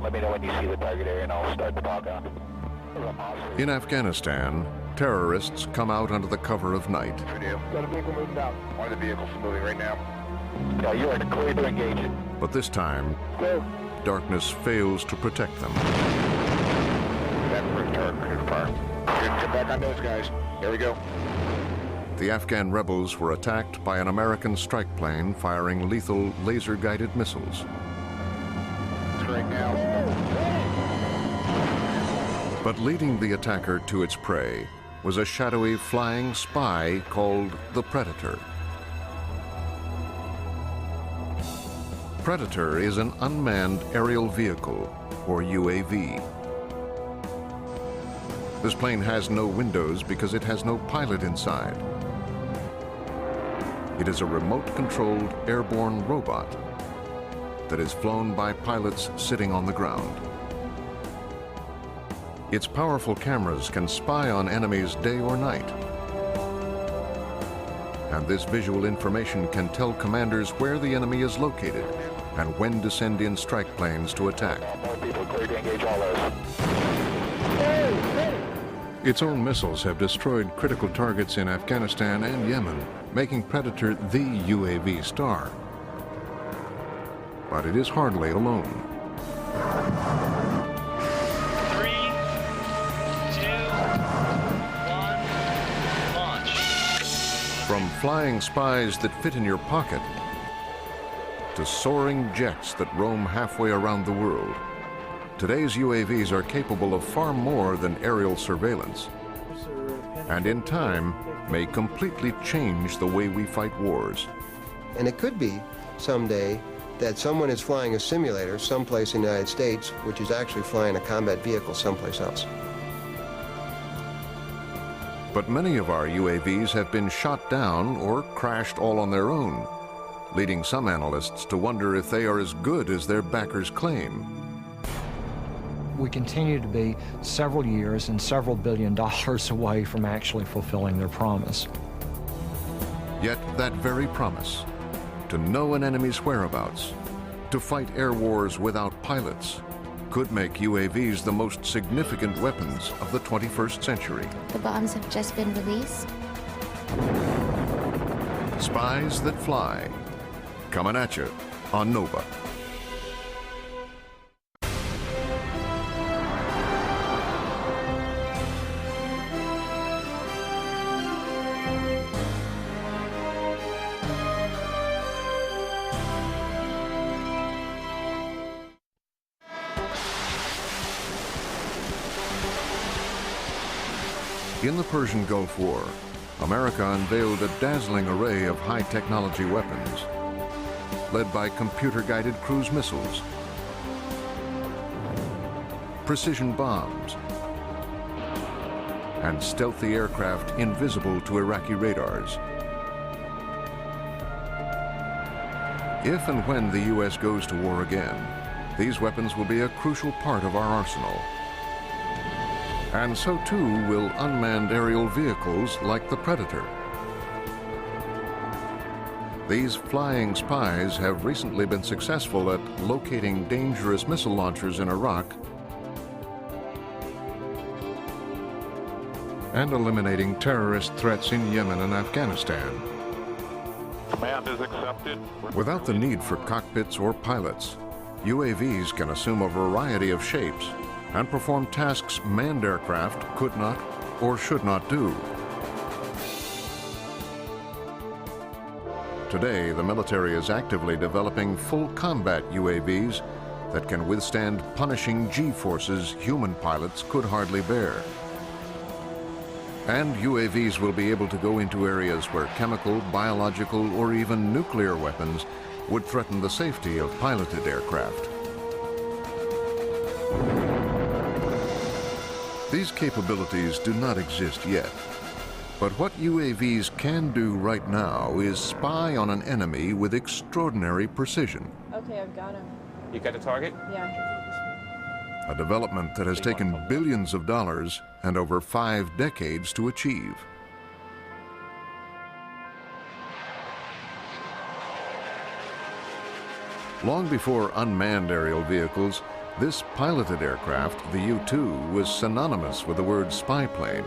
Let me know when you see the target area and I'll start the talk on. In Afghanistan, terrorists come out under the cover of night. Got a vehicle moving out. One of the vehicles is moving right now. Yeah, you are clear to engage it. But this time, darkness fails to protect them. Get back on those guys. Here we go. The Afghan rebels were attacked by an American strike plane firing lethal laser-guided missiles. Right now. But leading the attacker to its prey was a shadowy flying spy called the Predator. Predator is an unmanned aerial vehicle, or UAV. This plane has no windows because it has no pilot inside. It is a remote-controlled airborne robot that is flown by pilots sitting on the ground. Its powerful cameras can spy on enemies day or night. And this visual information can tell commanders where the enemy is located and when to send in strike planes to attack. Its own missiles have destroyed critical targets in Afghanistan and Yemen, making Predator the UAV star. But it is hardly alone. 3, 2, 1, launch. From flying spies that fit in your pocket to soaring jets that roam halfway around the world, today's UAVs are capable of far more than aerial surveillance, and in time may completely change the way we fight wars. And it could be someday that someone is flying a simulator someplace in the United States, which is actually flying a combat vehicle someplace else. But many of our UAVs have been shot down or crashed all on their own, leading some analysts to wonder if they are as good as their backers claim. We continue to be several years and several $billion away from actually fulfilling their promise. Yet that very promise, to know an enemy's whereabouts, to fight air wars without pilots, could make UAVs the most significant weapons of the 21st century. The bombs have just been released. Spies that fly, coming at you on Nova. In the Persian Gulf War, America unveiled a dazzling array of high-technology weapons, led by computer-guided cruise missiles, precision bombs, and stealthy aircraft invisible to Iraqi radars. If and when the U.S. goes to war again, these weapons will be a crucial part of our arsenal. And so too will unmanned aerial vehicles like the Predator. These flying spies have recently been successful at locating dangerous missile launchers in Iraq and eliminating terrorist threats in Yemen and Afghanistan. Command is accepted. Without the need for cockpits or pilots, UAVs can assume a variety of shapes and perform tasks manned aircraft could not or should not do. Today, the military is actively developing full combat UAVs that can withstand punishing G-forces human pilots could hardly bear. And UAVs will be able to go into areas where chemical, biological, or even nuclear weapons would threaten the safety of piloted aircraft. These capabilities do not exist yet. But what UAVs can do right now is spy on an enemy with extraordinary precision. Okay, I've got him. You got the target? Yeah. A development that has taken billions of dollars and over 5 decades to achieve. Long before unmanned aerial vehicles, This piloted aircraft, the U-2, was synonymous with the word spy plane,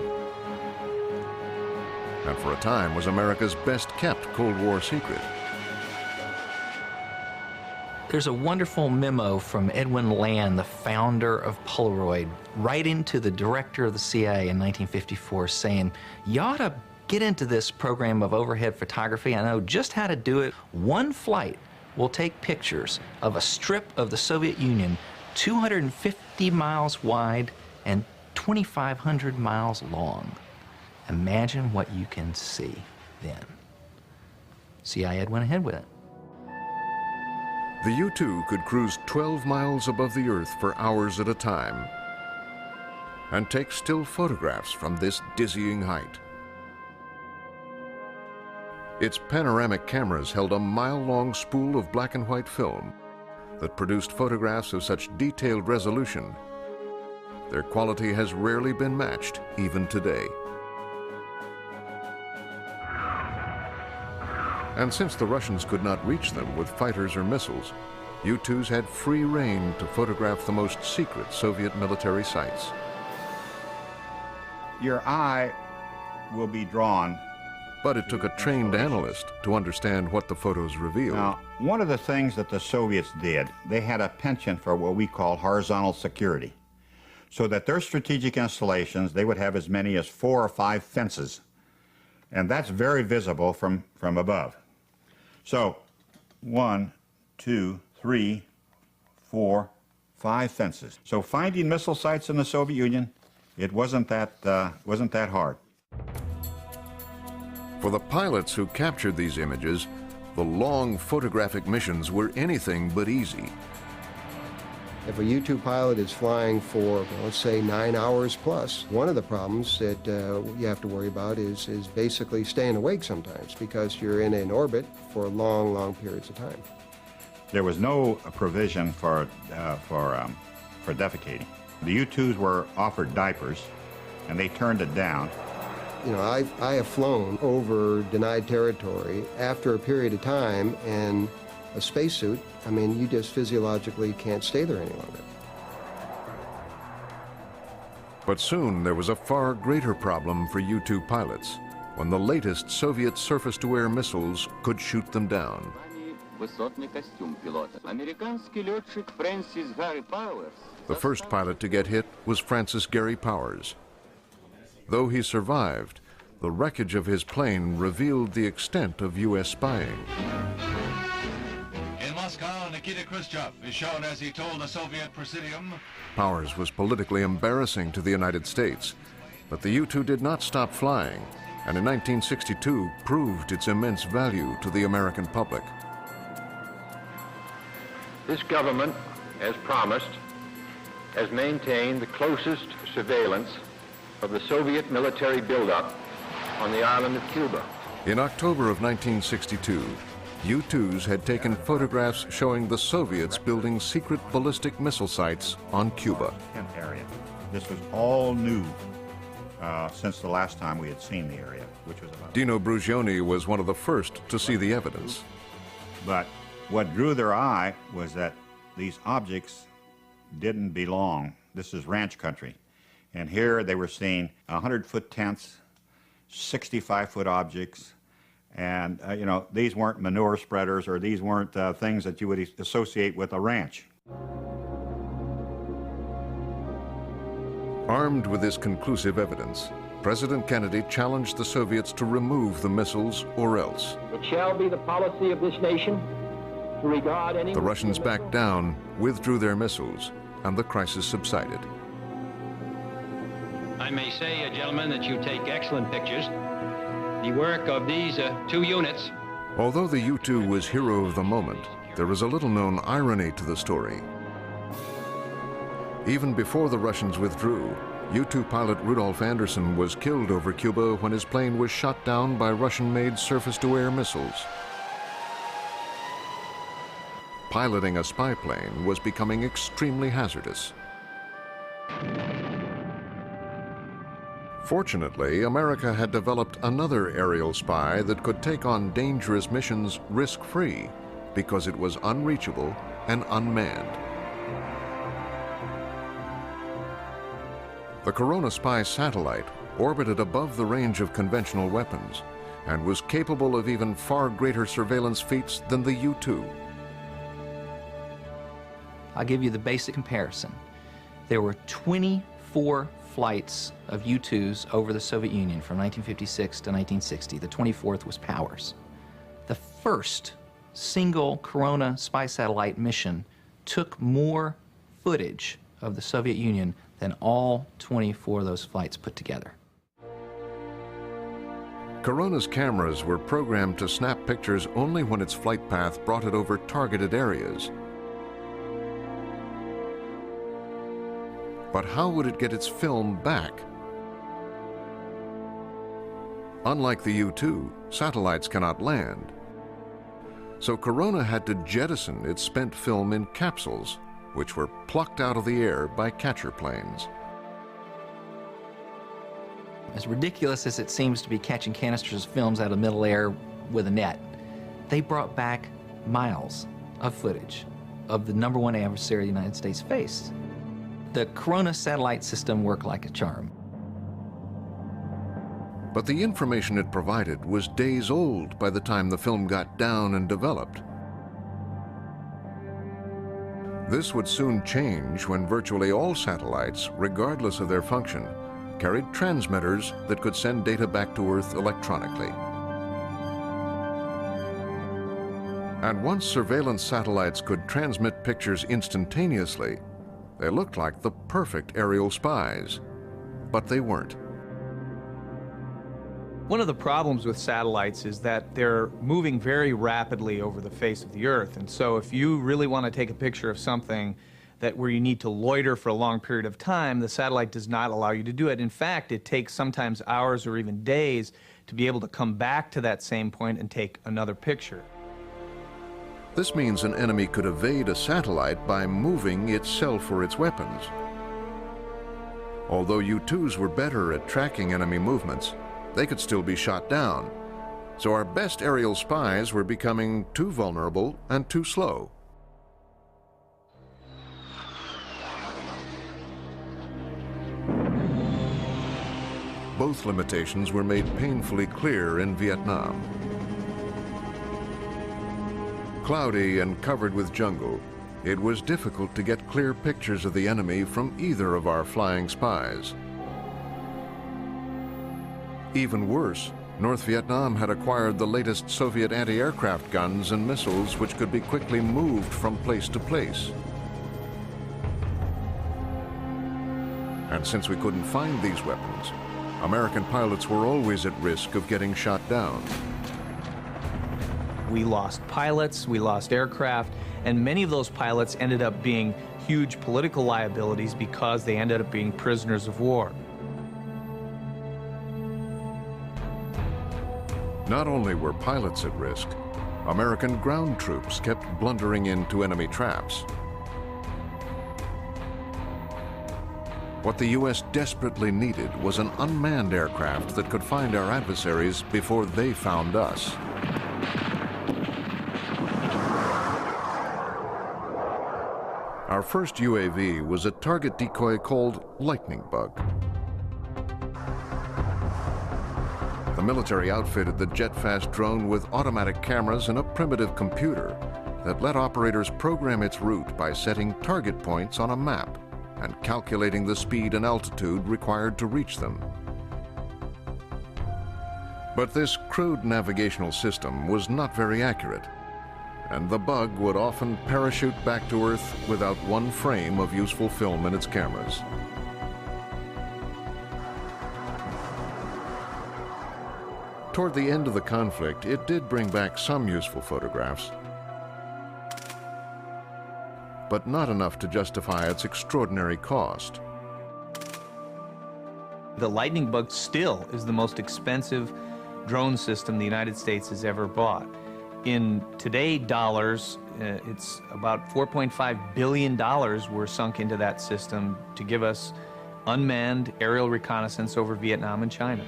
and for a time was America's best-kept Cold War secret. There's a wonderful memo from Edwin Land, the founder of Polaroid, writing to the director of the CIA in 1954 saying, you ought to get into this program of overhead photography. I know just how to do it. One flight will take pictures of a strip of the Soviet Union 250 miles wide and 2,500 miles long. Imagine what you can see then. CIA went ahead with it. The U-2 could cruise 12 miles above the Earth for hours at a time and take still photographs from this dizzying height. Its panoramic cameras held a mile-long spool of black and white film that produced photographs of such detailed resolution. Their quality has rarely been matched, even today. And since the Russians could not reach them with fighters or missiles, U-2s had free rein to photograph the most secret Soviet military sites. Your eye will be drawn. But it took a trained analyst to understand what the photos revealed. Now, one of the things that the Soviets did, they had a penchant for what we call horizontal security. So that their strategic installations, they would have as many as 4 or 5 fences. And that's very visible from above. So, 1, 2, 3, 4, 5 fences. So finding missile sites in the Soviet Union, it wasn't that hard. For the pilots who captured these images, the long photographic missions were anything but easy. If a U-2 pilot is flying for, let's say, 9 hours plus, one of the problems that you have to worry about is basically staying awake sometimes because you're in an orbit for long, long periods of time. There was no provision for defecating. The U-2s were offered diapers, and they turned it down. You know, I have flown over denied territory after a period of time, and a spacesuit, I mean, you just physiologically can't stay there any longer. But soon there was a far greater problem for U-2 pilots when the latest Soviet surface-to-air missiles could shoot them down. The first pilot to get hit was Francis Gary Powers. Though he survived, the wreckage of his plane revealed the extent of U.S. spying. In Moscow, Nikita Khrushchev is shown as he told the Soviet Presidium. Powers was politically embarrassing to the United States, but the U-2 did not stop flying, and in 1962 proved its immense value to the American public. This government, as promised, has maintained the closest surveillance of the Soviet military buildup on the island of Cuba. In October of 1962, U-2s had taken photographs showing the Soviets building secret ballistic missile sites on Cuba. Area. This was all new since the last time we had seen the area, which was about... Dino Brugioni was one of the first to see the evidence. But what drew their eye was that these objects didn't belong. This is ranch country. And here they were seeing 100-foot tents, 65-foot objects, and you know, these weren't manure spreaders, or these weren't things that you would associate with a ranch. Armed with this conclusive evidence, President Kennedy challenged the Soviets to remove the missiles or else. It shall be the policy of this nation to regard any... The Russians backed down, withdrew their missiles, and the crisis subsided. I may say, gentlemen, that you take excellent pictures. The work of these 2 units. Although the U-2 was hero of the moment, there is a little-known irony to the story. Even before the Russians withdrew, U-2 pilot Rudolf Anderson was killed over Cuba when his plane was shot down by Russian-made surface-to-air missiles. Piloting a spy plane was becoming extremely hazardous. Fortunately, America had developed another aerial spy that could take on dangerous missions risk-free because it was unreachable and unmanned. The Corona spy satellite orbited above the range of conventional weapons and was capable of even far greater surveillance feats than the U-2. I'll give you the basic comparison. There were 24 flights of U-2s over the Soviet Union from 1956 to 1960. The 24th was Powers. The first single Corona spy satellite mission took more footage of the Soviet Union than all 24 of those flights put together. Corona's cameras were programmed to snap pictures only when its flight path brought it over targeted areas. But how would it get its film back? Unlike the U-2, satellites cannot land. So Corona had to jettison its spent film in capsules, which were plucked out of the air by catcher planes. As ridiculous as it seems to be catching canisters of films out of middle air with a net, they brought back miles of footage of the #1 adversary the United States faced. The Corona satellite system worked like a charm. But the information it provided was days old by the time the film got down and developed. This would soon change when virtually all satellites, regardless of their function, carried transmitters that could send data back to Earth electronically. And once surveillance satellites could transmit pictures instantaneously, they looked like the perfect aerial spies, but they weren't. One of the problems with satellites is that they're moving very rapidly over the face of the Earth, and so if you really want to take a picture of something where you need to loiter for a long period of time, the satellite does not allow you to do it. In fact, it takes sometimes hours or even days to be able to come back to that same point and take another picture. This means an enemy could evade a satellite by moving itself or its weapons. Although U-2s were better at tracking enemy movements, they could still be shot down. So our best aerial spies were becoming too vulnerable and too slow. Both limitations were made painfully clear in Vietnam. Cloudy and covered with jungle, it was difficult to get clear pictures of the enemy from either of our flying spies. Even worse, North Vietnam had acquired the latest Soviet anti-aircraft guns and missiles which could be quickly moved from place to place. And since we couldn't find these weapons, American pilots were always at risk of getting shot down. We lost pilots, we lost aircraft, and many of those pilots ended up being huge political liabilities because they ended up being prisoners of war. Not only were pilots at risk, American ground troops kept blundering into enemy traps. What the U.S. desperately needed was an unmanned aircraft that could find our adversaries before they found us. Our first UAV was a target decoy called Lightning Bug. The military outfitted the jet-fast drone with automatic cameras and a primitive computer that let operators program its route by setting target points on a map and calculating the speed and altitude required to reach them. But this crude navigational system was not very accurate, and the Bug would often parachute back to Earth without one frame of useful film in its cameras. Toward the end of the conflict, it did bring back some useful photographs, but not enough to justify its extraordinary cost. The Lightning Bug still is the most expensive drone system the United States has ever bought. In today dollars, it's about $4.5 billion were sunk into that system to give us unmanned aerial reconnaissance over Vietnam and China.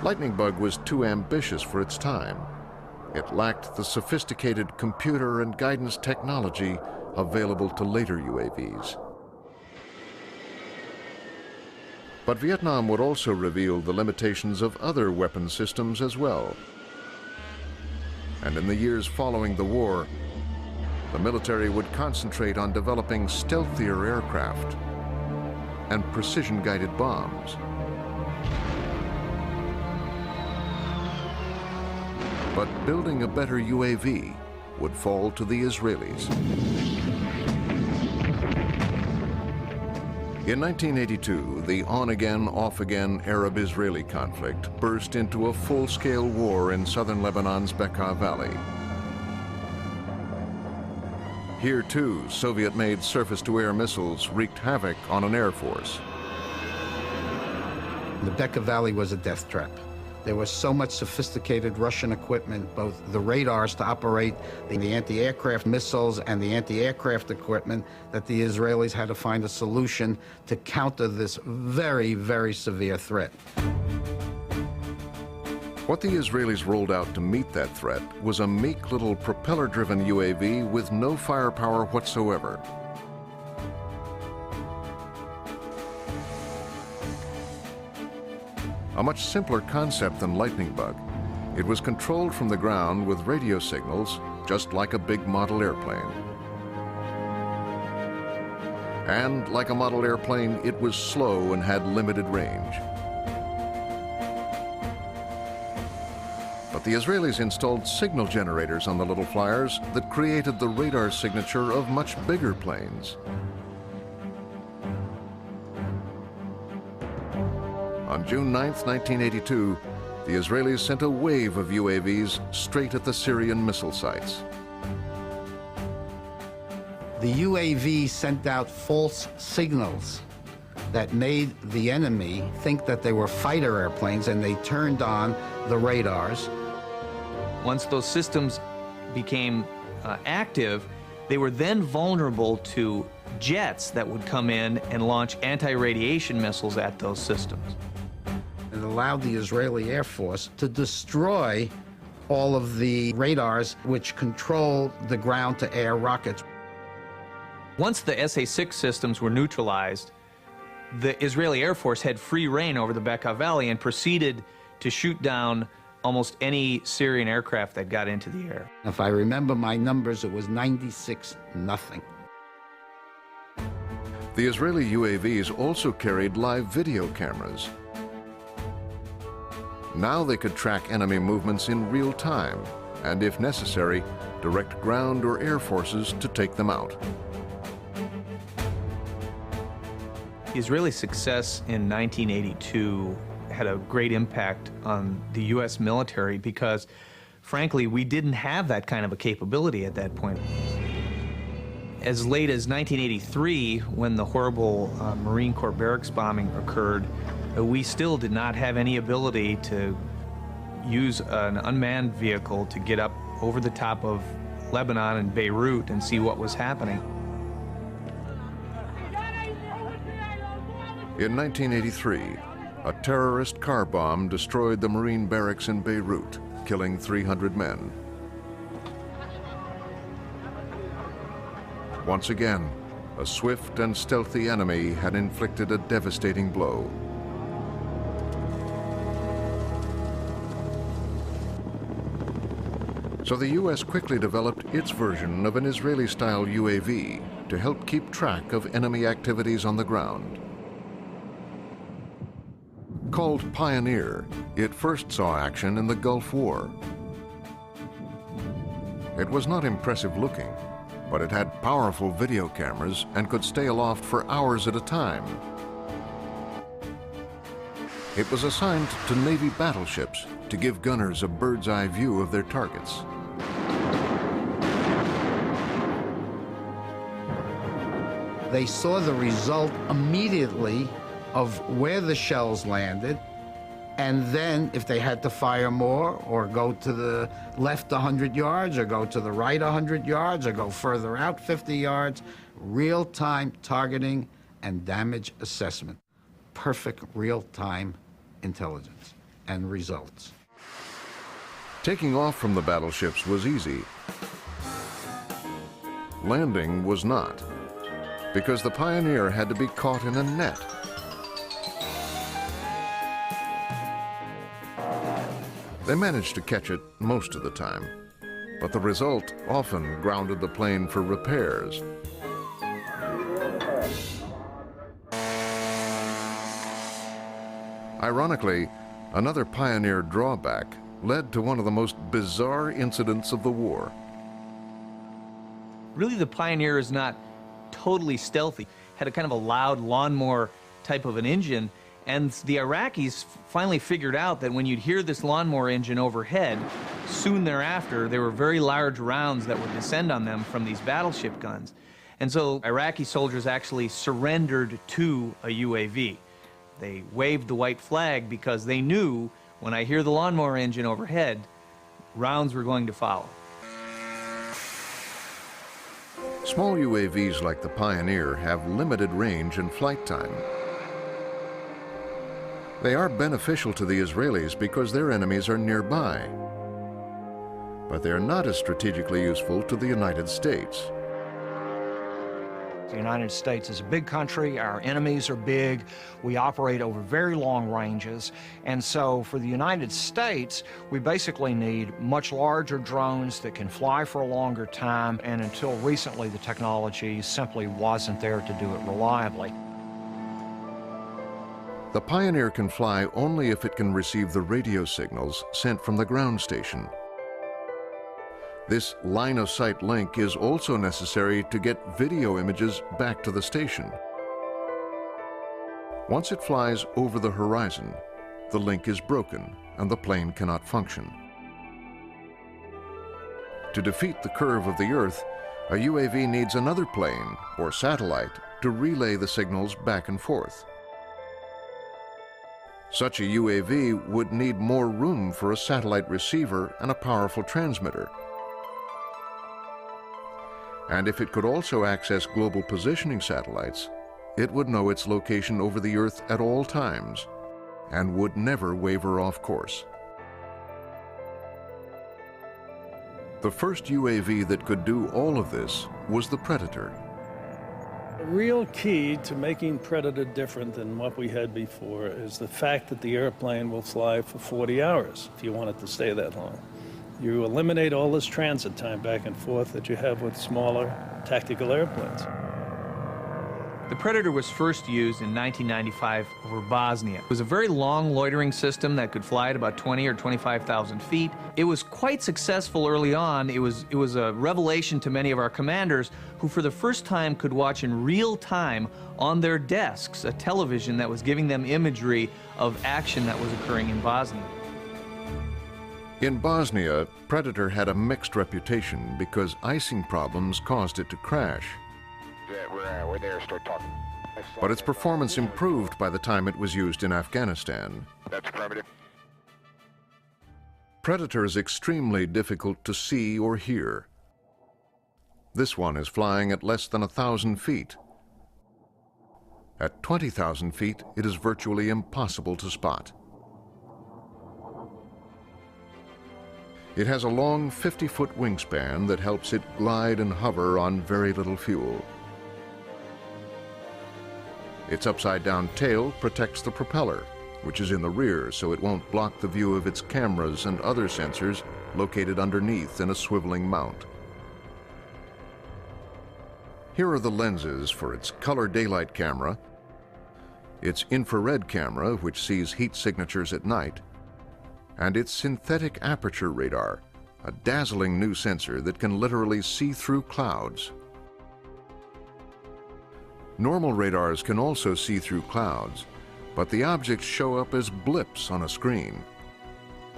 Lightning Bug was too ambitious for its time. It lacked the sophisticated computer and guidance technology available to later UAVs. But Vietnam would also reveal the limitations of other weapon systems as well. And in the years following the war, the military would concentrate on developing stealthier aircraft and precision-guided bombs. But building a better UAV would fall to the Israelis. In 1982, the on-again, off-again Arab-Israeli conflict burst into a full-scale war in southern Lebanon's Bekaa Valley. Here, too, Soviet-made surface-to-air missiles wreaked havoc on an air force. The Bekaa Valley was a death trap. There was so much sophisticated Russian equipment, both the radars to operate the anti-aircraft missiles and the anti-aircraft equipment, that the Israelis had to find a solution to counter this very, very severe threat. What the Israelis rolled out to meet that threat was a meek little propeller-driven UAV with no firepower whatsoever. A much simpler concept than Lightning Bug. It was controlled from the ground with radio signals, just like a big model airplane. And like a model airplane, it was slow and had limited range. But the Israelis installed signal generators on the little flyers that created the radar signature of much bigger planes. On June 9, 1982, the Israelis sent a wave of UAVs straight at the Syrian missile sites. The UAV sent out false signals that made the enemy think that they were fighter airplanes, and they turned on the radars. Once those systems became active, they were then vulnerable to jets that would come in and launch anti-radiation missiles at those systems. It allowed the Israeli Air Force to destroy all of the radars which control the ground-to-air rockets. Once the SA-6 systems were neutralized, the Israeli Air Force had free reign over the Bekaa Valley and proceeded to shoot down almost any Syrian aircraft that got into the air. If I remember my numbers, it was 96-0. The Israeli UAVs also carried live video cameras. Now they could track enemy movements in real time and, if necessary, direct ground or air forces to take them out. The Israeli success in 1982 had a great impact on the U.S. military because, frankly, we didn't have that kind of a capability at that point. As late as 1983, when the horrible Marine Corps barracks bombing occurred, we still did not have any ability to use an unmanned vehicle to get up over the top of Lebanon and Beirut and see what was happening. In 1983, a terrorist car bomb destroyed the Marine barracks in Beirut, killing 300 men. Once again, a swift and stealthy enemy had inflicted a devastating blow. So the U.S. quickly developed its version of an Israeli-style UAV to help keep track of enemy activities on the ground. Called Pioneer, it first saw action in the Gulf War. It was not impressive looking, but it had powerful video cameras and could stay aloft for hours at a time. It was assigned to Navy battleships to give gunners a bird's-eye view of their targets. They saw the result immediately of where the shells landed, and then if they had to fire more or go to the left 100 yards or go to the right 100 yards or go further out 50 yards, real-time targeting and damage assessment. Perfect real-time intelligence and results. Taking off from the battleships was easy. Landing was not, because the Pioneer had to be caught in a net. They managed to catch it most of the time, but the result often grounded the plane for repairs. Ironically, another Pioneer drawback led to one of the most bizarre incidents of the war. Really, the Pioneer is not totally stealthy. Had a kind of a loud lawnmower type of an engine, and the Iraqis finally figured out that when you'd hear this lawnmower engine overhead, soon thereafter there were very large rounds that would descend on them from these battleship guns. And so Iraqi soldiers actually surrendered to a UAV. They waved the white flag because they knew when I hear the lawnmower engine overhead, rounds were going to follow. Small UAVs like the Pioneer have limited range and flight time. They are beneficial to the Israelis because their enemies are nearby. But they are not as strategically useful to the United States. The United States is a big country, our enemies are big, we operate over very long ranges, and so for the United States, we basically need much larger drones that can fly for a longer time, and until recently the technology simply wasn't there to do it reliably. The Pioneer can fly only if it can receive the radio signals sent from the ground station. This line-of-sight link is also necessary to get video images back to the station. Once it flies over the horizon, the link is broken and the plane cannot function. To defeat the curve of the Earth, a UAV needs another plane or satellite to relay the signals back and forth. Such a UAV would need more room for a satellite receiver and a powerful transmitter. And if it could also access global positioning satellites, it would know its location over the Earth at all times and would never waver off course. The first UAV that could do all of this was the Predator. The real key to making Predator different than what we had before is the fact that the airplane will fly for 40 hours if you want it to stay that long. You eliminate all this transit time back and forth that you have with smaller tactical airplanes. The Predator was first used in 1995 over Bosnia. It was a very long loitering system that could fly at about 20 or 25,000 feet. It was quite successful early on. It was a revelation to many of our commanders who for the first time could watch in real time on their desks a television that was giving them imagery of action that was occurring in Bosnia. In Bosnia, Predator had a mixed reputation because icing problems caused it to crash. We're there, start talking. But its performance improved by the time it was used in Afghanistan. That's affirmative. Predator is extremely difficult to see or hear. This one is flying at less than 1,000 feet. At 20,000 feet, it is virtually impossible to spot. It has a long 50-foot wingspan that helps it glide and hover on very little fuel. Its upside-down tail protects the propeller, which is in the rear, so it won't block the view of its cameras and other sensors located underneath in a swiveling mount. Here are the lenses for its color daylight camera, its infrared camera, which sees heat signatures at night, and its synthetic aperture radar, a dazzling new sensor that can literally see through clouds. Normal radars can also see through clouds, but the objects show up as blips on a screen.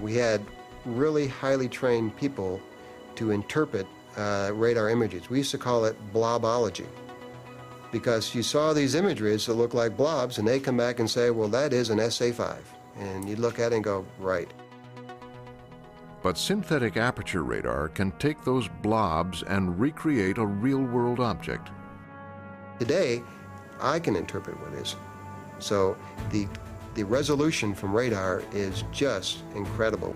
We had really highly trained people to interpret radar images. We used to call it blobology, because you saw these images that look like blobs, and they come back and say, well, that is an SA-5. And you look at it and go, right. But synthetic aperture radar can take those blobs and recreate a real-world object. Today, I can interpret what is. So the resolution from radar is just incredible.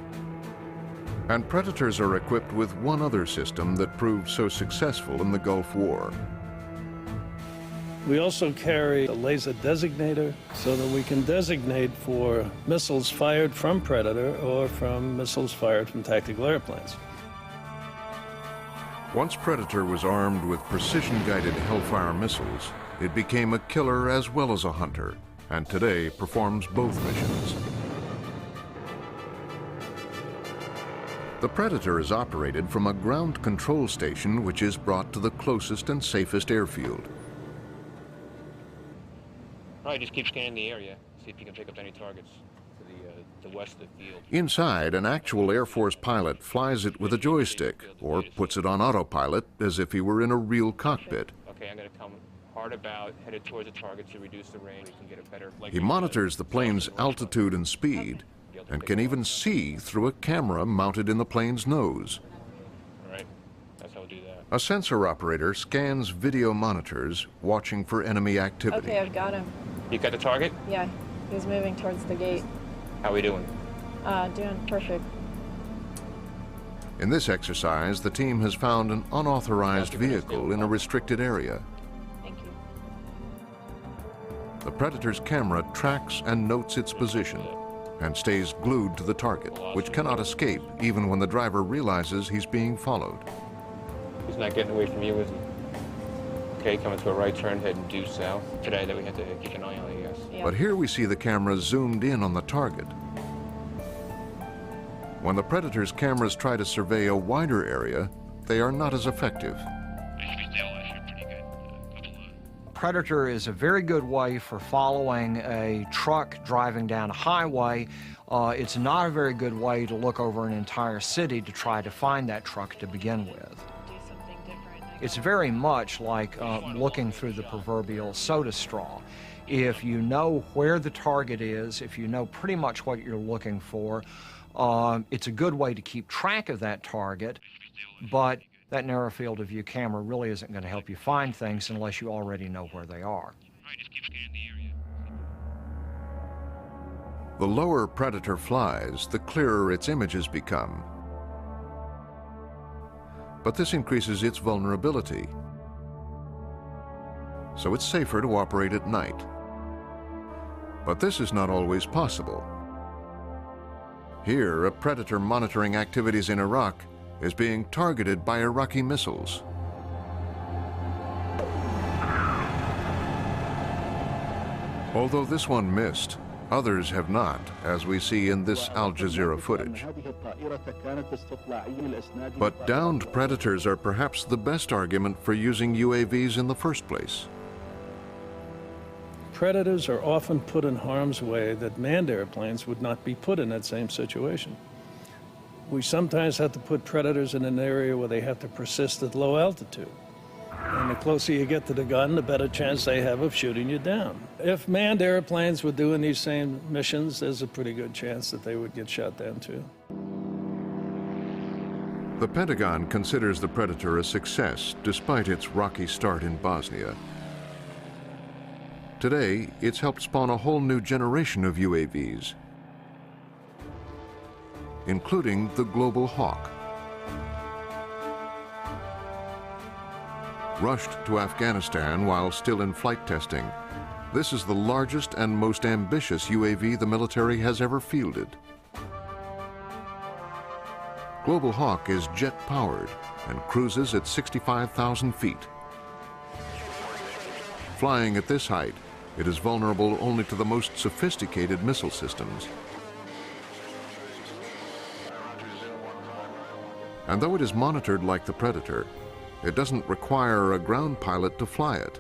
And Predators are equipped with one other system that proved so successful in the Gulf War. We also carry a laser designator so that we can designate for missiles fired from Predator or from missiles fired from tactical airplanes. Once Predator was armed with precision-guided Hellfire missiles, it became a killer as well as a hunter, and today performs both missions. The Predator is operated from a ground control station which is brought to the closest and safest airfield. All right, just keep scanning the area, see if you can pick up any targets to the west of the field. Inside, an actual Air Force pilot flies it with a joystick or puts it on autopilot as if he were in a real cockpit. Okay, I'm going to come hard about, headed towards the target to reduce the range. We can get a better... He monitors the plane's altitude and speed and can even see through a camera mounted in the plane's nose. All right, that's how we'll do that. A sensor operator scans video monitors, watching for enemy activity. Okay, I've got him. You got the target? Yeah, he's moving towards the gate. How are we doing? Doing perfect. In this exercise, the team has found an unauthorized vehicle in a restricted area. Thank you. The Predator's camera tracks and notes its position and stays glued to the target, which cannot escape even when the driver realizes he's being followed. He's not getting away from you, is he? Okay, coming to a right turn, heading due south. Today that we have to keep an eye on, I guess. Yeah. But here we see the camera zoomed in on the target. When the Predator's cameras try to survey a wider area, they are not as effective. Predator is a very good way for following a truck driving down a highway. It's not a very good way to look over an entire city to try to find that truck to begin with. It's very much like looking through the proverbial soda straw. If you know where the target is, if you know pretty much what you're looking for, it's a good way to keep track of that target, but that narrow field of view camera really isn't going to help you find things unless you already know where they are. The lower Predator flies, the clearer its images become. But this increases its vulnerability. So it's safer to operate at night. But this is not always possible. Here, a Predator monitoring activities in Iraq is being targeted by Iraqi missiles. Although this one missed, others have not, as we see in this Al Jazeera footage. But downed Predators are perhaps the best argument for using UAVs in the first place. Predators are often put in harm's way that manned airplanes would not be put in that same situation. We sometimes have to put Predators in an area where they have to persist at low altitude. And the closer you get to the gun, the better chance they have of shooting you down. If manned airplanes were doing these same missions, there's a pretty good chance that they would get shot down too. The Pentagon considers the Predator a success despite its rocky start in Bosnia. Today, it's helped spawn a whole new generation of UAVs, including the Global Hawk. Rushed to Afghanistan while still in flight testing, this is the largest and most ambitious UAV the military has ever fielded. Global Hawk is jet-powered and cruises at 65,000 feet. Flying at this height, it is vulnerable only to the most sophisticated missile systems. And though it is monitored like the Predator, it doesn't require a ground pilot to fly it.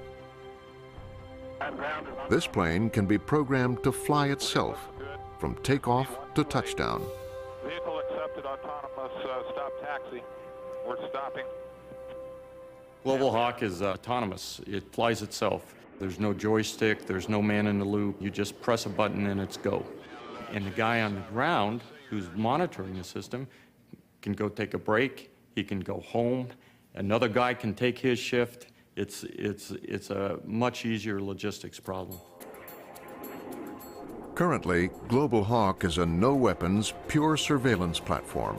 This plane can be programmed to fly itself from takeoff to touchdown. Vehicle accepted, autonomous, stop taxi. We're stopping. Global Hawk is autonomous. It flies itself. There's no joystick, there's no man in the loop. You just press a button and it's go. And the guy on the ground who's monitoring the system can go take a break, he can go home, another guy can take his shift. It's a much easier logistics problem. Currently, Global Hawk is a no-weapons, pure surveillance platform.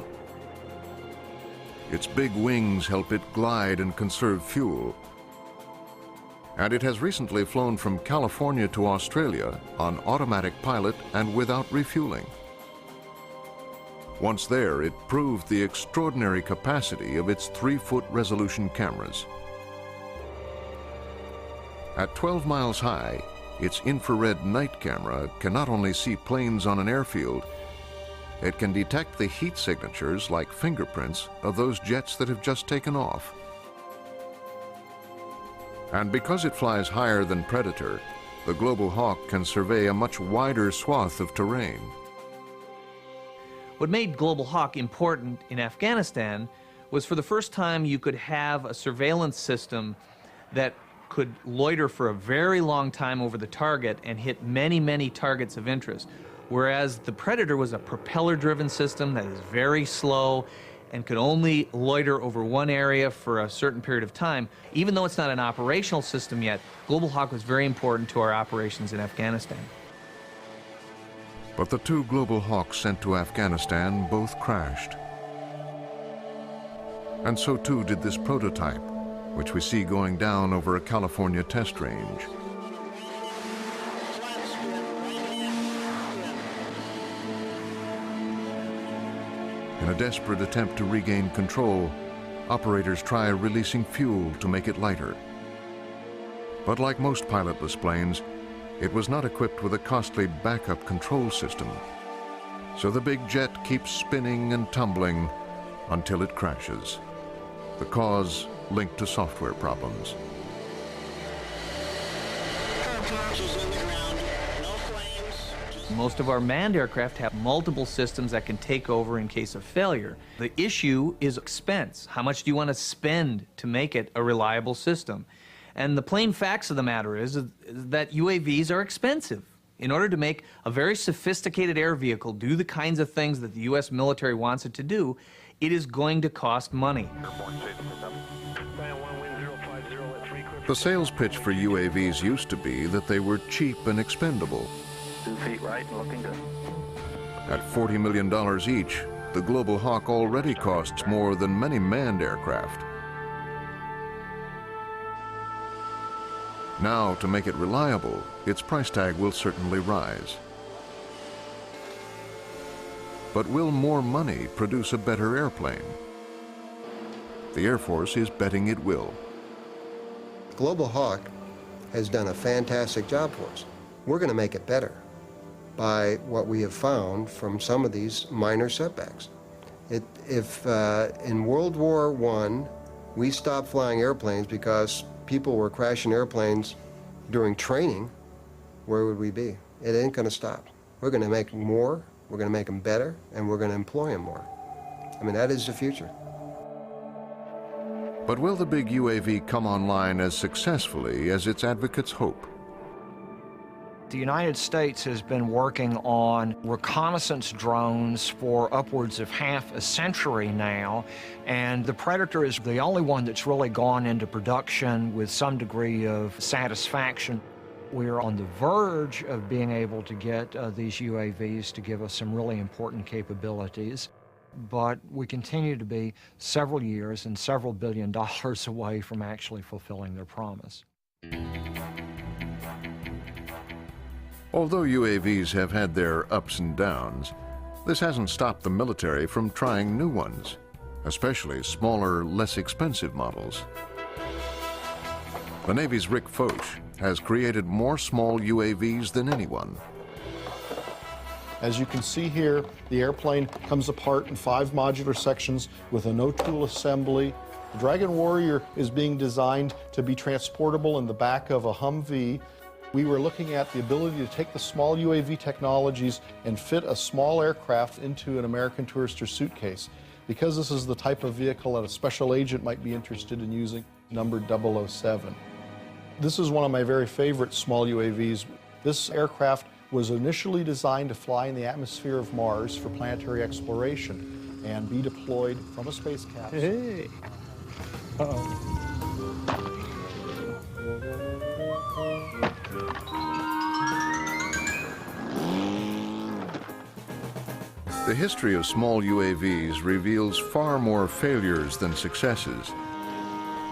Its big wings help it glide and conserve fuel. And it has recently flown from California to Australia on automatic pilot and without refueling. Once there, it proved the extraordinary capacity of its 3-foot resolution cameras. At 12 miles high, its infrared night camera can not only see planes on an airfield, it can detect the heat signatures like fingerprints of those jets that have just taken off. And because it flies higher than Predator, the Global Hawk can survey a much wider swath of terrain. What made Global Hawk important in Afghanistan was for the first time you could have a surveillance system that could loiter for a very long time over the target and hit many, many targets of interest. Whereas the Predator was a propeller-driven system that is very slow and could only loiter over one area for a certain period of time. Even though it's not an operational system yet, Global Hawk was very important to our operations in Afghanistan. But the 2 Global Hawks sent to Afghanistan both crashed. And so too did this prototype, which we see going down over a California test range. In a desperate attempt to regain control, operators try releasing fuel to make it lighter. But like most pilotless planes, it was not equipped with a costly backup control system. So the big jet keeps spinning and tumbling until it crashes. The cause linked to software problems. Most of our manned aircraft have multiple systems that can take over in case of failure. The issue is expense. How much do you want to spend to make it a reliable system? And the plain facts of the matter is that UAVs are expensive. In order to make a very sophisticated air vehicle do the kinds of things that the U.S. military wants it to do, it is going to cost money. The sales pitch for UAVs used to be that they were cheap and expendable. 2 feet right and looking good. At $40 million each, the Global Hawk already costs more than many manned aircraft. Now, to make it reliable, its price tag will certainly rise. But will more money produce a better airplane? The Air Force is betting it will. Global Hawk has done a fantastic job for us. We're going to make it better by what we have found from some of these minor setbacks. If in World War I, we stopped flying airplanes because people were crashing airplanes during training, where would we be? It ain't going to stop. We're going to make more, we're going to make them better, and we're going to employ them more. I mean, that is the future. But will the big UAV come online as successfully as its advocates hope? The United States has been working on reconnaissance drones for upwards of half a century now, and the Predator is the only one that's really gone into production with some degree of satisfaction. We're on the verge of being able to get these UAVs to give us some really important capabilities, but we continue to be several years and several billion dollars away from actually fulfilling their promise. Although UAVs have had their ups and downs, this hasn't stopped the military from trying new ones, especially smaller, less expensive models. The Navy's Rick Foch has created more small UAVs than anyone. As you can see here, the airplane comes apart in 5 modular sections with a no-tool assembly. The Dragon Warrior is being designed to be transportable in the back of a Humvee. We were looking at the ability to take the small UAV technologies and fit a small aircraft into an American Tourister suitcase. Because this is the type of vehicle that a special agent might be interested in using, numbered 007. This is one of my very favorite small UAVs. This aircraft was initially designed to fly in the atmosphere of Mars for planetary exploration and be deployed from a space capsule. Hey! Uh-oh. The history of small UAVs reveals far more failures than successes.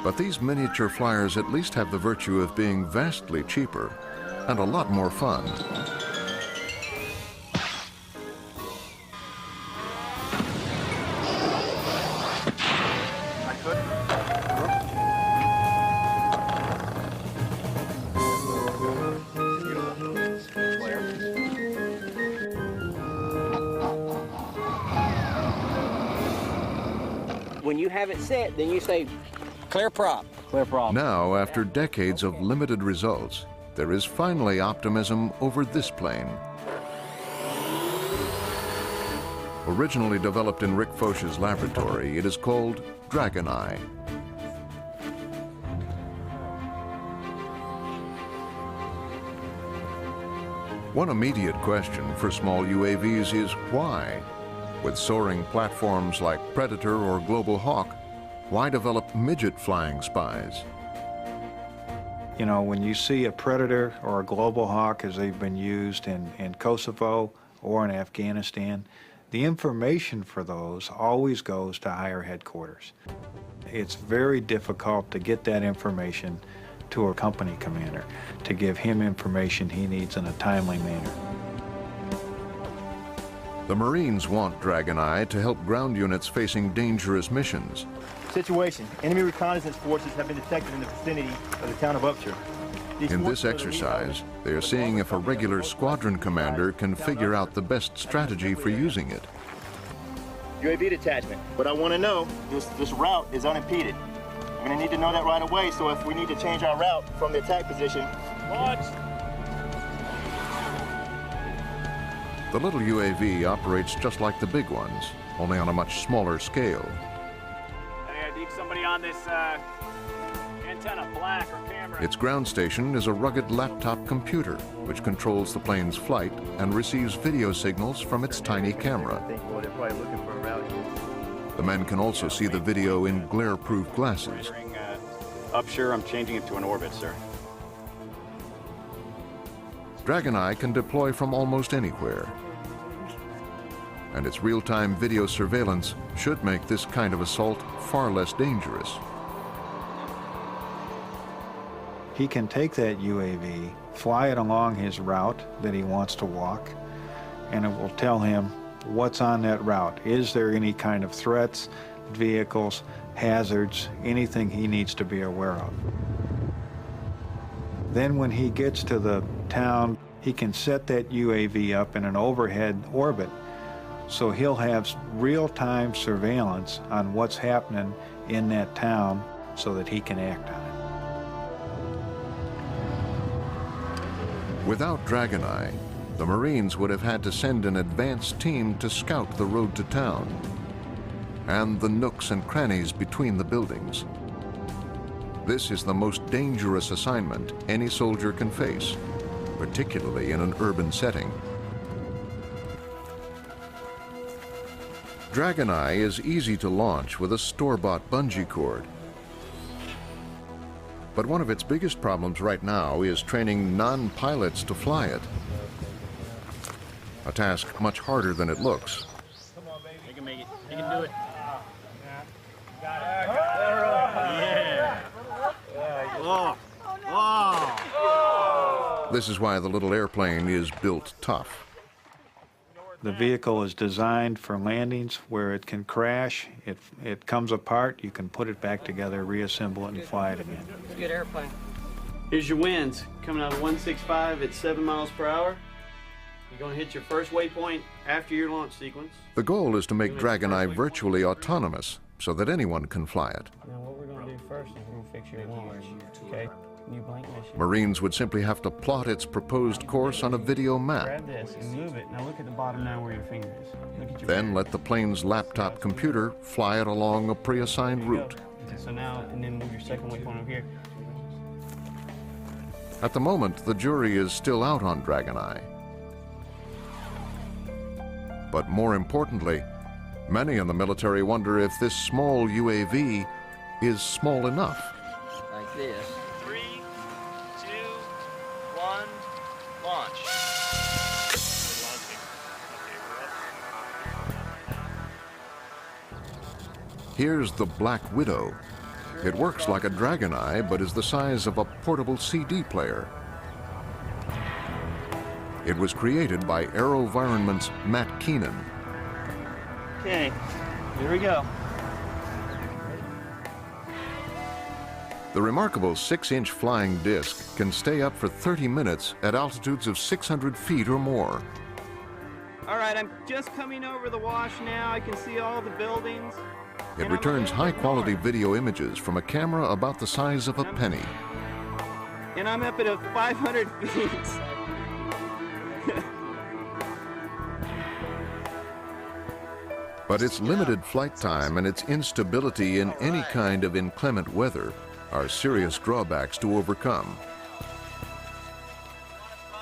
But these miniature flyers at least have the virtue of being vastly cheaper and a lot more fun. When you have it set, then you say, clear prop. Clear prop. Now, after decades of limited results, there is finally optimism over this plane. Originally developed in Rick Foch's laboratory, it is called Dragon Eye. One immediate question for small UAVs is why? With soaring platforms like Predator or Global Hawk, why develop midget flying spies? You know, when you see a Predator or a Global Hawk as they've been used in Kosovo or in Afghanistan, the information for those always goes to higher headquarters. It's very difficult to get that information to a company commander, to give him information he needs in a timely manner. The Marines want Dragon Eye to help ground units facing dangerous missions. Situation. Enemy reconnaissance forces have been detected in the vicinity of the town of Upshur. In this exercise, they are seeing if a regular squadron commander can figure out the best strategy for using it. UAV detachment. But I want to know, this route is unimpeded. I'm going to need to know that right away, so if we need to change our route from the attack position. Launch! The little UAV operates just like the big ones, only on a much smaller scale. Hey, I need somebody on this antenna, black or camera. Its ground station is a rugged laptop computer, which controls the plane's flight and receives video signals from its tiny camera. The men can also see the video in glare-proof glasses. Upshur, I'm changing it to an orbit, sir. Dragon Eye can deploy from almost anywhere. And its real-time video surveillance should make this kind of assault far less dangerous. He can take that UAV, fly it along his route that he wants to walk, and it will tell him what's on that route. Is there any kind of threats, vehicles, hazards, anything he needs to be aware of? Then when he gets to the town, he can set that UAV up in an overhead orbit, so he'll have real-time surveillance on what's happening in that town so that he can act on it. Without Dragon Eye, the Marines would have had to send an advanced team to scout the road to town and the nooks and crannies between the buildings. This is the most dangerous assignment any soldier can face, particularly in an urban setting. Dragon Eye is easy to launch with a store-bought bungee cord. But one of its biggest problems right now is training non-pilots to fly it. A task much harder than it looks. Come on, baby. You can make it. You can do it. Got it. Yeah. Oh. Oh. This is why the little airplane is built tough. The vehicle is designed for landings where it can crash, it comes apart, you can put it back together, reassemble it, and fly it again. It's a good airplane. Here's your winds. Coming out of 165 at 7 miles per hour. You're going to hit your first waypoint after your launch sequence. The goal is to make Dragon Eye virtually autonomous so that anyone can fly it. Now what we're going to do first is we're going to fix your launch. Okay? New blank mission. Marines would simply have to plot its proposed course on a video map. Grab this and move it. Now look at the bottom now where your finger is. Look at your Then let the plane's laptop computer fly it along a pre-assigned route. So now, and then move your second waypoint over here. At the moment, the jury is still out on Dragon Eye. But more importantly, many in the military wonder if this small UAV is small enough. Like this. 3, 2, 1, launch. Here's the Black Widow. It works like a Dragon Eye, but is the size of a portable CD player. It was created by AeroVironment's Matt Keenan. Okay, here we go. The remarkable 6-inch flying disc can stay up for 30 minutes at altitudes of 600 feet or more. All right, I'm just coming over the wash now. I can see all the buildings. It returns high-quality video images from a camera about the size of a penny. And I'm up at 500 feet. But its limited flight time and its instability in any kind of inclement weather are serious drawbacks to overcome.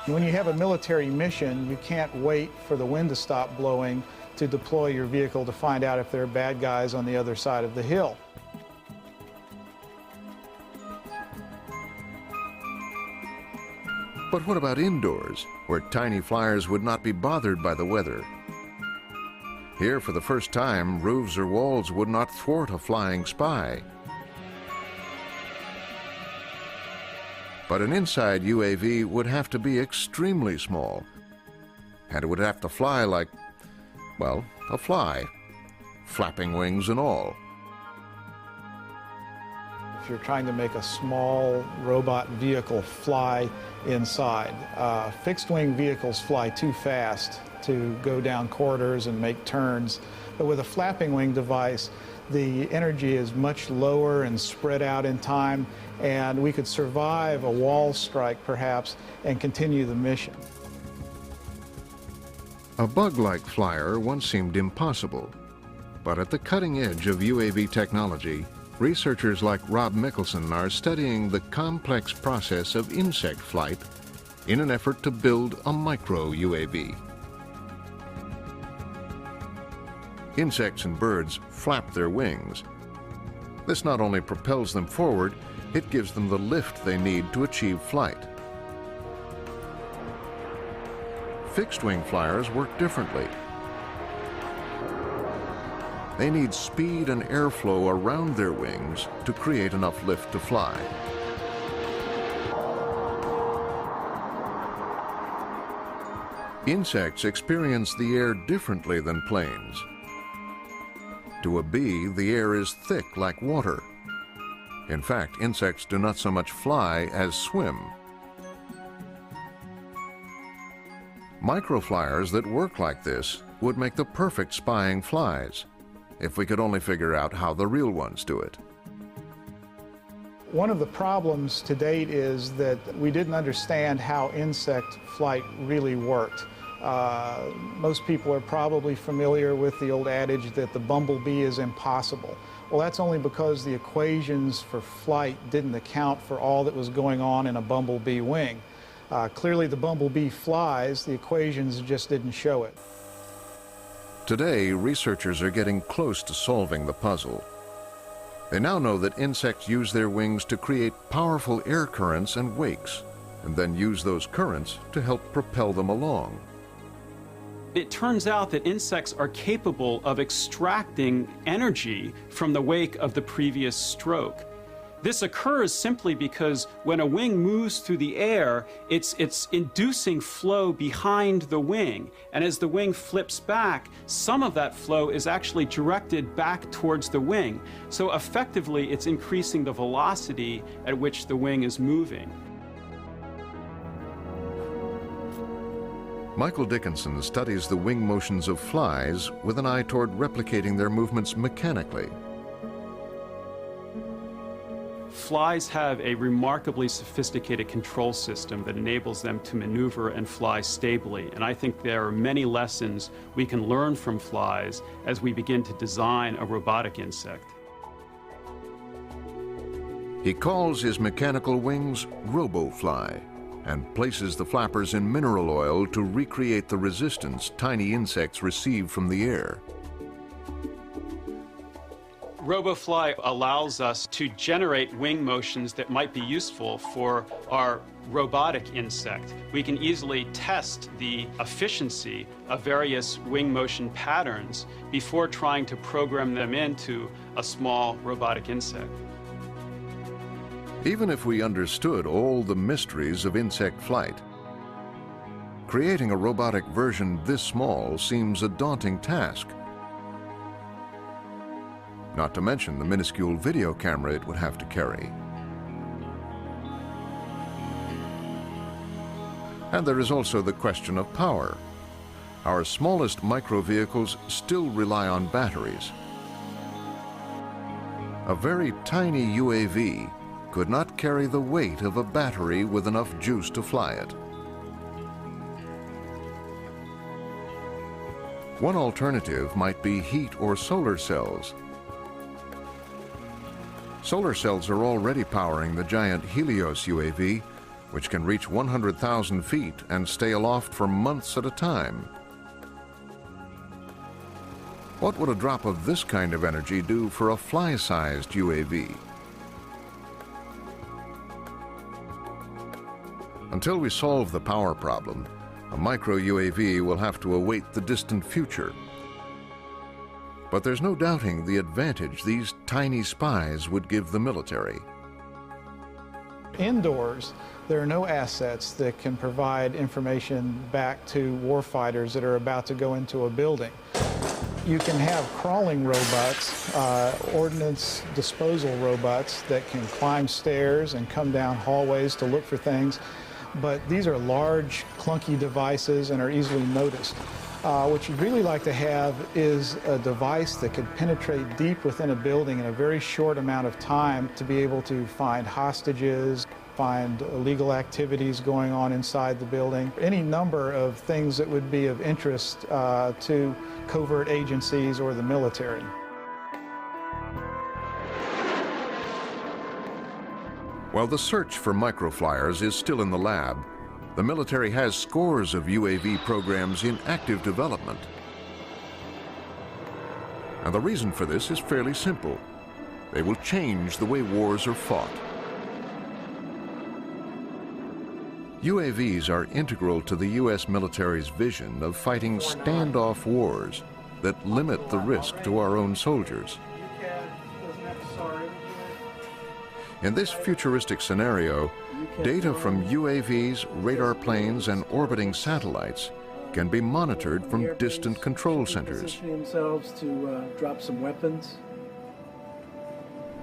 When you have a military mission, you can't wait for the wind to stop blowing to deploy your vehicle to find out if there are bad guys on the other side of the hill. But what about indoors, where tiny flyers would not be bothered by the weather? Here, for the first time, roofs or walls would not thwart a flying spy. But an inside UAV would have to be extremely small, and it would have to fly like, well, a fly, flapping wings and all. If you're trying to make a small robot vehicle fly inside, fixed-wing vehicles fly too fast to go down corridors and make turns, but with a flapping wing device, the energy is much lower and spread out in time, and we could survive a wall strike perhaps and continue the mission. A bug-like flyer once seemed impossible, but at the cutting edge of UAV technology, researchers like Rob Mickelson are studying the complex process of insect flight in an effort to build a micro-UAV. Insects and birds flap their wings. This not only propels them forward, it gives them the lift they need to achieve flight. Fixed-wing flyers work differently. They need speed and airflow around their wings to create enough lift to fly. Insects experience the air differently than planes. To a bee, the air is thick like water. In fact, insects do not so much fly as swim. Microflyers that work like this would make the perfect spying flies, if we could only figure out how the real ones do it. One of the problems to date is that we didn't understand how insect flight really worked. Most people are probably familiar with the old adage that the bumblebee is impossible. Well, that's only because the equations for flight didn't account for all that was going on in a bumblebee wing. Clearly the bumblebee flies, the equations just didn't show it. Today, researchers are getting close to solving the puzzle. They now know that insects use their wings to create powerful air currents and wakes, and then use those currents to help propel them along. It turns out that insects are capable of extracting energy from the wake of the previous stroke. This occurs simply because when a wing moves through the air, it's inducing flow behind the wing. And as the wing flips back, some of that flow is actually directed back towards the wing. So effectively, it's increasing the velocity at which the wing is moving. Michael Dickinson studies the wing motions of flies with an eye toward replicating their movements mechanically. Flies have a remarkably sophisticated control system that enables them to maneuver and fly stably. And I think there are many lessons we can learn from flies as we begin to design a robotic insect. He calls his mechanical wings RoboFly and places the flappers in mineral oil to recreate the resistance tiny insects receive from the air. RoboFly allows us to generate wing motions that might be useful for our robotic insect. We can easily test the efficiency of various wing motion patterns before trying to program them into a small robotic insect. Even if we understood all the mysteries of insect flight, creating a robotic version this small seems a daunting task. Not to mention the minuscule video camera it would have to carry. And there is also the question of power. Our smallest micro-vehicles still rely on batteries. A very tiny UAV could not carry the weight of a battery with enough juice to fly it. One alternative might be heat or solar cells. Solar cells are already powering the giant Helios UAV, which can reach 100,000 feet and stay aloft for months at a time. What would a drop of this kind of energy do for a fly-sized UAV? Until we solve the power problem, a micro-UAV will have to await the distant future. But there's no doubting the advantage these tiny spies would give the military. Indoors, there are no assets that can provide information back to warfighters that are about to go into a building. You can have crawling robots, ordnance disposal robots that can climb stairs and come down hallways to look for things. But these are large, clunky devices and are easily noticed. What you'd really like to have is a device that could penetrate deep within a building in a very short amount of time to be able to find hostages, find illegal activities going on inside the building, any number of things that would be of interest to covert agencies or the military. While the search for microflyers is still in the lab, the military has scores of UAV programs in active development. And the reason for this is fairly simple. They will change the way wars are fought. UAVs are integral to the U.S. military's vision of fighting standoff wars that limit the risk to our own soldiers. In this futuristic scenario, data from UAVs, radar planes, and orbiting satellites can be monitored from distant control centers. Positioning themselves to drop some weapons.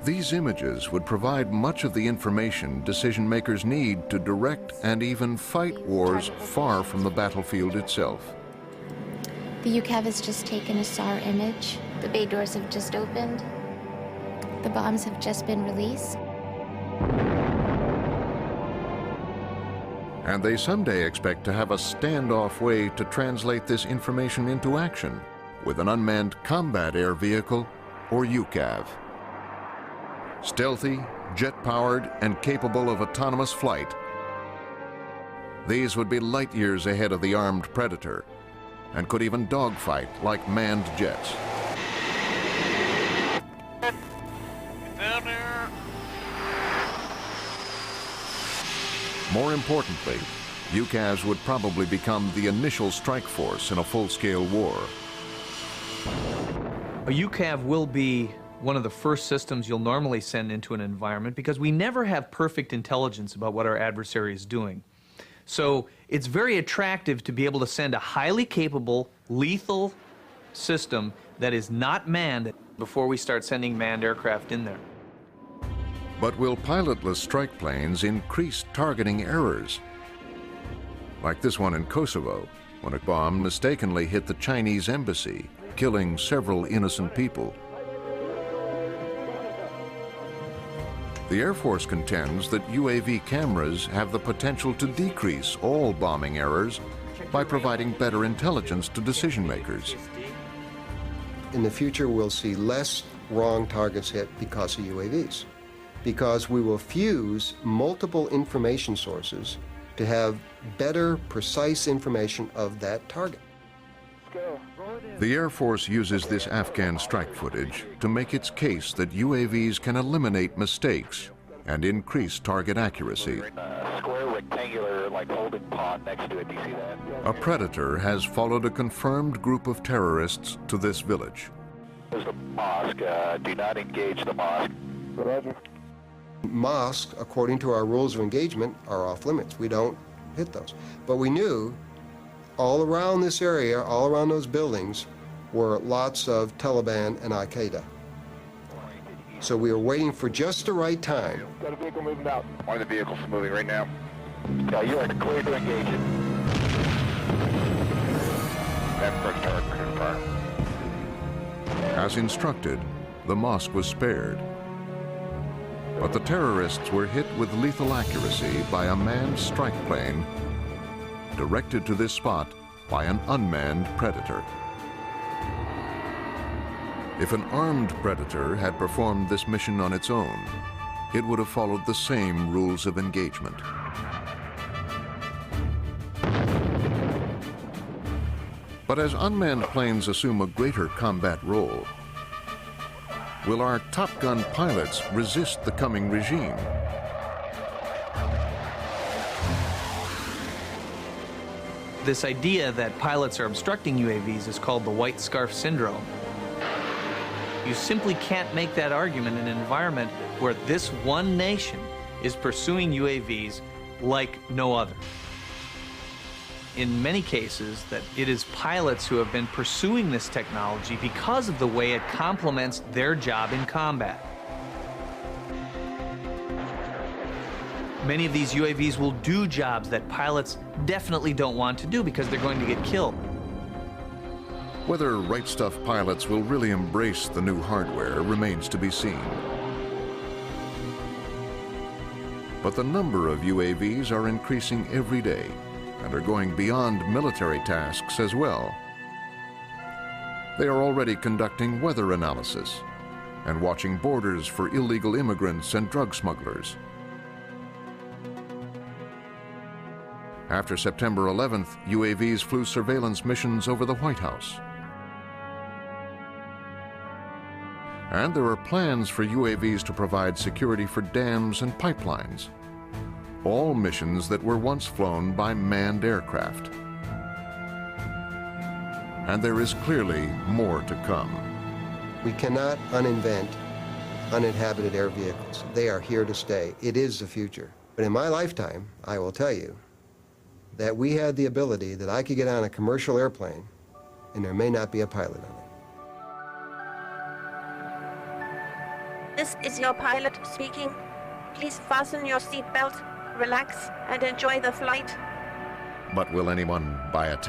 These images would provide much of the information decision makers need to direct and even fight wars far from the battlefield itself. The UCAV has just taken a SAR image. The bay doors have just opened. The bombs have just been released. And they someday expect to have a standoff way to translate this information into action with an unmanned combat air vehicle, or UCAV. Stealthy, jet-powered, and capable of autonomous flight, these would be light years ahead of the armed Predator and could even dogfight like manned jets. More importantly, UCAVs would probably become the initial strike force in a full-scale war. A UCAV will be one of the first systems you'll normally send into an environment because we never have perfect intelligence about what our adversary is doing. So it's very attractive to be able to send a highly capable, lethal system that is not manned before we start sending manned aircraft in there. But will pilotless strike planes increase targeting errors? Like this one in Kosovo, when a bomb mistakenly hit the Chinese embassy, killing several innocent people. The Air Force contends that UAV cameras have the potential to decrease all bombing errors by providing better intelligence to decision makers. In the future, we'll see less wrong targets hit because of UAVs, because we will fuse multiple information sources to have better, precise information of that target. The Air Force uses this Afghan strike footage to make its case that UAVs can eliminate mistakes and increase target accuracy. Square rectangular, like holding pod next to it. Do you see that? A Predator has followed a confirmed group of terrorists to this village. There's the mosque. Do not engage the mosque. Roger. Mosques, according to our rules of engagement, are off limits. We don't hit those. But we knew all around this area, all around those buildings, were lots of Taliban and Al-Qaeda. So we were waiting for just the right time. Got a vehicle moving out. One of the vehicles moving right now. Yeah, you are clear to engage it. As instructed, the mosque was spared. But the terrorists were hit with lethal accuracy by a manned strike plane directed to this spot by an unmanned predator. If an armed predator had performed this mission on its own, it would have followed the same rules of engagement. But as unmanned planes assume a greater combat role, will our Top Gun pilots resist the coming regime? This idea that pilots are obstructing UAVs is called the white scarf syndrome. You simply can't make that argument in an environment where this one nation is pursuing UAVs like no other. In many cases, that it is pilots who have been pursuing this technology because of the way it complements their job in combat. Many of these UAVs will do jobs that pilots definitely don't want to do because they're going to get killed. Whether Right Stuff pilots will really embrace the new hardware remains to be seen. But the number of UAVs are increasing every day and are going beyond military tasks as well. They are already conducting weather analysis and watching borders for illegal immigrants and drug smugglers. After September 11th, UAVs flew surveillance missions over the White House. And there are plans for UAVs to provide security for dams and pipelines. All missions that were once flown by manned aircraft. And there is clearly more to come. We cannot uninvent uninhabited air vehicles. They are here to stay. It is the future. But in my lifetime, I will tell you that we had the ability that I could get on a commercial airplane and there may not be a pilot on it. This is your pilot speaking. Please fasten your seatbelt, relax, and enjoy the flight. But will anyone buy a ticket?